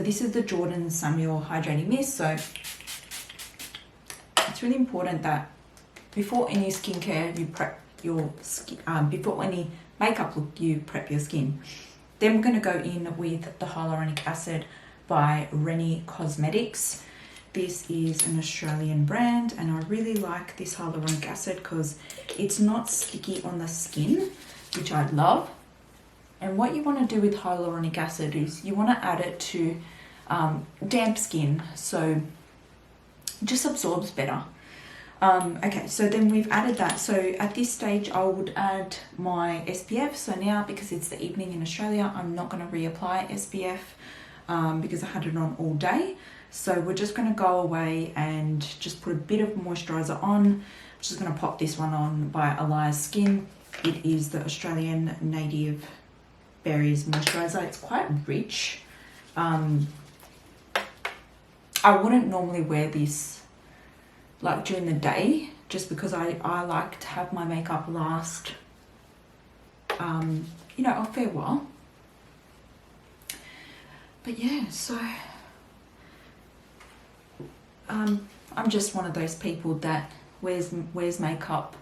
this is the Jordan Samuel Hydrating Mist. So it's really important that before any skincare, you prep your skin, before any makeup look, you prep your skin. Then we're going to go in with the Hyaluronic Acid by Rennie Cosmetics. This is an Australian brand, and I really like this hyaluronic acid because it's not sticky on the skin, which I love. And what you want to do with hyaluronic acid is you want to add it to damp skin, so it just absorbs better. Okay, so then we've added that. So at this stage I would add my SPF. So now, because it's the evening in Australia, I'm not going to reapply SPF because I had it on all day. So we're just going to go away and just put a bit of moisturizer on. I'm just going to pop this one on by Elias Skin. It is the Australian Native Berries Moisturizer. It's quite rich. I wouldn't normally wear this like during the day, just because I like to have my makeup last, you know, a fair while. But yeah, so I'm just one of those people that wears makeup,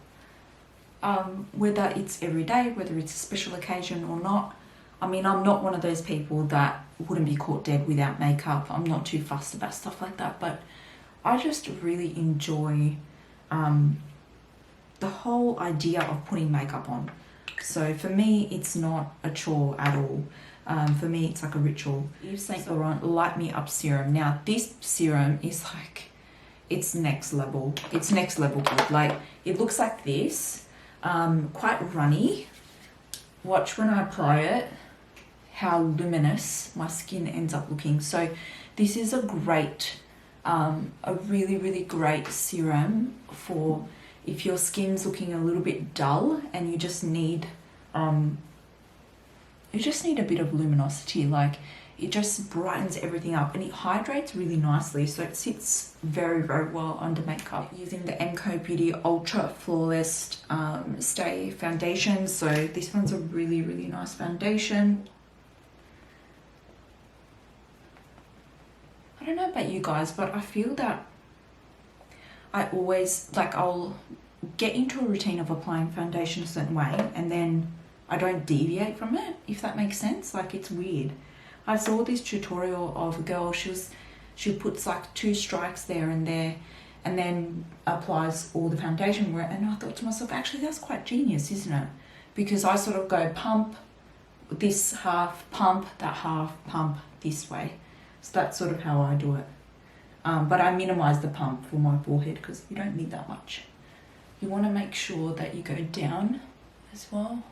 whether it's every day, whether it's a special occasion or not. I mean, I'm not one of those people that wouldn't be caught dead without makeup. I'm not too fussed about stuff like that, but I just really enjoy the whole idea of putting makeup on. So for me, it's not a chore at all. For me, it's like a ritual. Yves Saint Laurent Light Me Up Serum. Now, this serum is like, it's next level. It's next level good. Like, it looks like this, quite runny. Watch when I apply it, how luminous my skin ends up looking. So this is a great, a really, really great serum for if your skin's looking a little bit dull and you just need a bit of luminosity. Like, it just brightens everything up and it hydrates really nicely, so it sits very, very well under makeup. Using the Enco Beauty Ultra Flawless Stay Foundation. So this one's a really, really nice foundation. I don't know about you guys, but I feel that I always, like, I'll get into a routine of applying foundation a certain way and then I don't deviate from it, if that makes sense. Like, it's weird. I saw this tutorial of a girl, she puts like 2 strikes there and there and then applies all the foundation, and I thought to myself, actually that's quite genius, isn't it? Because I sort of go pump this half, pump that half, pump this way. So that's sort of how I do it. But I minimize the pump for my forehead because you don't need that much. You want to make sure that you go down as well.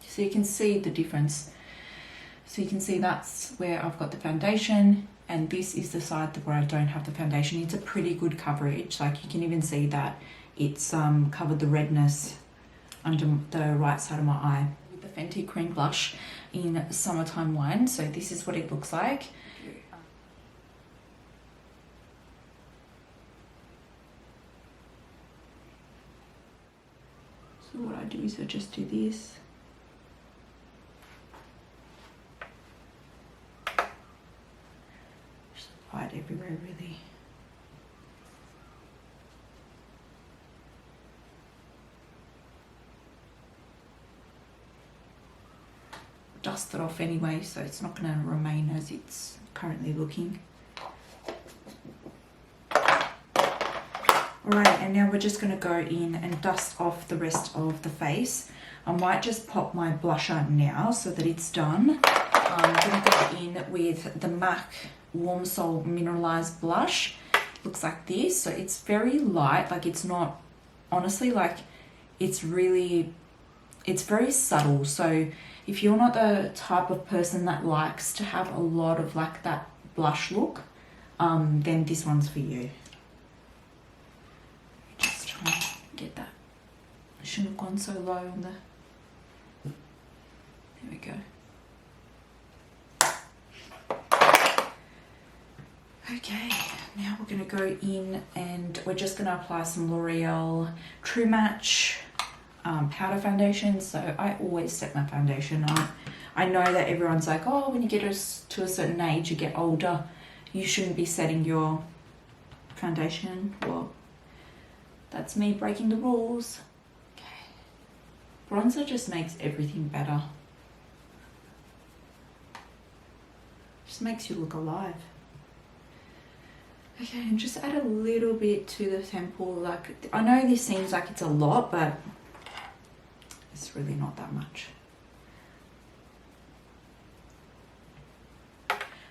So you can see the difference. So you can see that's where I've got the foundation, and this is the side where I don't have the foundation. It's a pretty good coverage. Like, you can even see that it's covered the redness under the right side of my eye. With the Fenty cream blush in Summertime Wine. So this is what it looks like. So what I do is I just do this. Apply it everywhere, really. Dust it off anyway, so it's not going to remain as it's currently looking. Alright, and now we're just going to go in and dust off the rest of the face. I might just pop my blusher now so that it's done. I'm going to go in with the MAC Warm Soul Mineralized Blush. Looks like this. So it's very light, like it's not, honestly, like it's very subtle. So if you're not the type of person that likes to have a lot of like that blush look, then this one's for you. Just trying to get that. I shouldn't have gone so low on the, there we go. Okay, now we're going to go in and we're just going to apply some L'Oreal True Match powder foundation, so I always set my foundation up. I know that everyone's like, oh, when you get to a certain age, you get older, you shouldn't be setting your foundation. Well, that's me breaking the rules. Okay. Bronzer just makes everything better. Just makes you look alive. Okay, and just add a little bit to the temple. Like, I know this seems like it's a lot, but it's really not that much.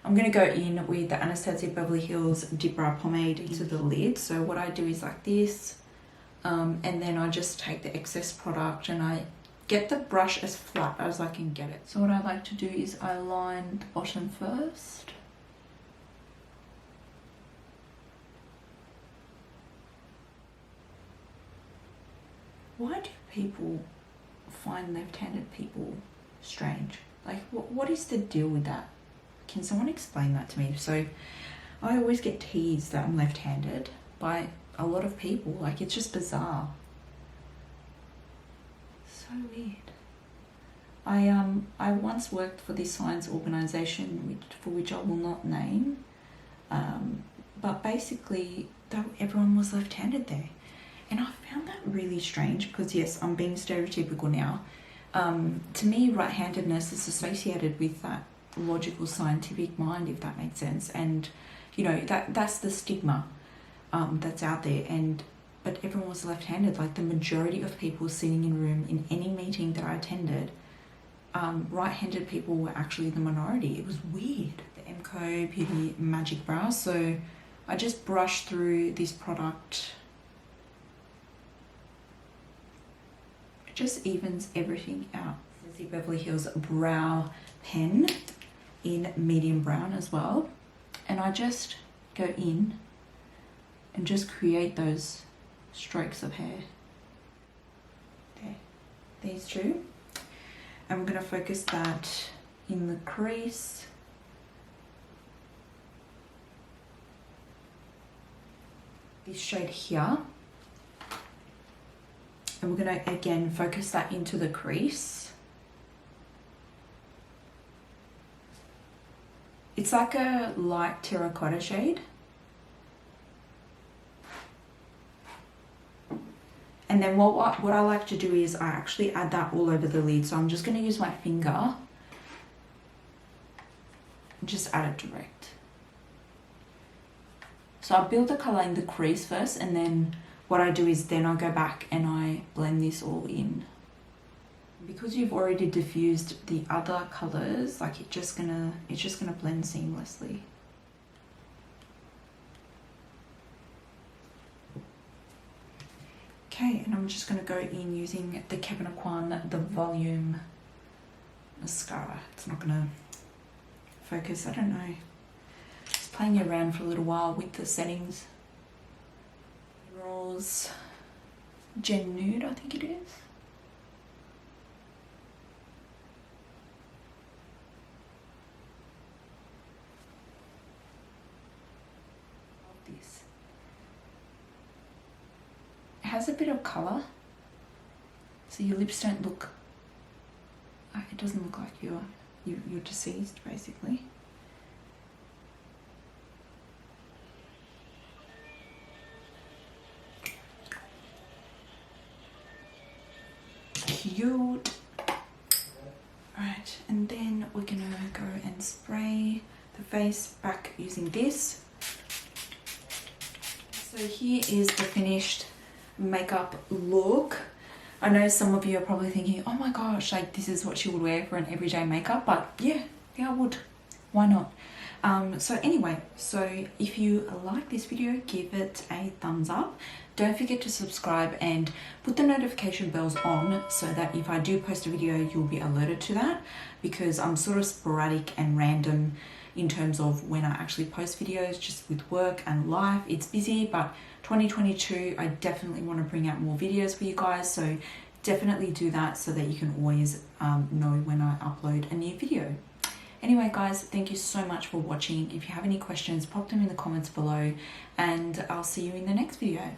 I'm going to go in with the Anastasia Beverly Hills Dipbrow Pomade into the lid. So what I do is like this, and then I just take the excess product and I get the brush as flat as I can get it. So what I like to do is I line the bottom first. Why do people find left-handed people strange? Like, what is the deal with that? Can someone explain that to me? So I always get teased that I'm left-handed by a lot of people. Like, it's just bizarre. So weird. I once worked for this science organization for which I will not name, but basically everyone was left-handed there. And I found that really strange because, yes, I'm being stereotypical now. To me, right-handedness is associated with that logical, scientific mind, if that makes sense. And, you know, that's the stigma that's out there. But everyone was left-handed. Like, the majority of people sitting in a room in any meeting that I attended, right-handed people were actually the minority. It was weird. The Enco Beauty Magic Brow. So I just brushed through this product. Just evens everything out. This is the Beverly Hills Brow Pen in medium brown as well. And I just go in and just create those strokes of hair. There, these two. And we're gonna focus that in the crease. This shade here. And we're going to, again, focus that into the crease. It's like a light terracotta shade. And then what I like to do is I actually add that all over the lid. So I'm just going to use my finger and just add it direct. So I build the colour in the crease first, and then what I do is then I go back and I blend this all in. Because you've already diffused the other colours, like it's just gonna blend seamlessly. Okay, and I'm just gonna go in using the Kevin Aquan, the Volume Mascara. It's not gonna focus, I don't know. Just playing around for a little while with the settings. Rose Gen Nude, I think it is. Love this. It has a bit of colour, so your lips don't look. It doesn't look like you're deceased, basically. Cute. Alright, and then we're gonna go and spray the face back using this. So here is the finished makeup look. I know some of you are probably thinking, oh my gosh, like this is what she would wear for an everyday makeup, but yeah, I would. Why not? So anyway, so if you like this video, give it a thumbs up. Don't forget to subscribe and put the notification bells on so that if I do post a video, you'll be alerted to that, because I'm sort of sporadic and random in terms of when I actually post videos, just with work and life. It's busy, but 2022, I definitely want to bring out more videos for you guys. So definitely do that so that you can always know when I upload a new video. Anyway guys, thank you so much for watching. If you have any questions, pop them in the comments below, and I'll see you in the next video.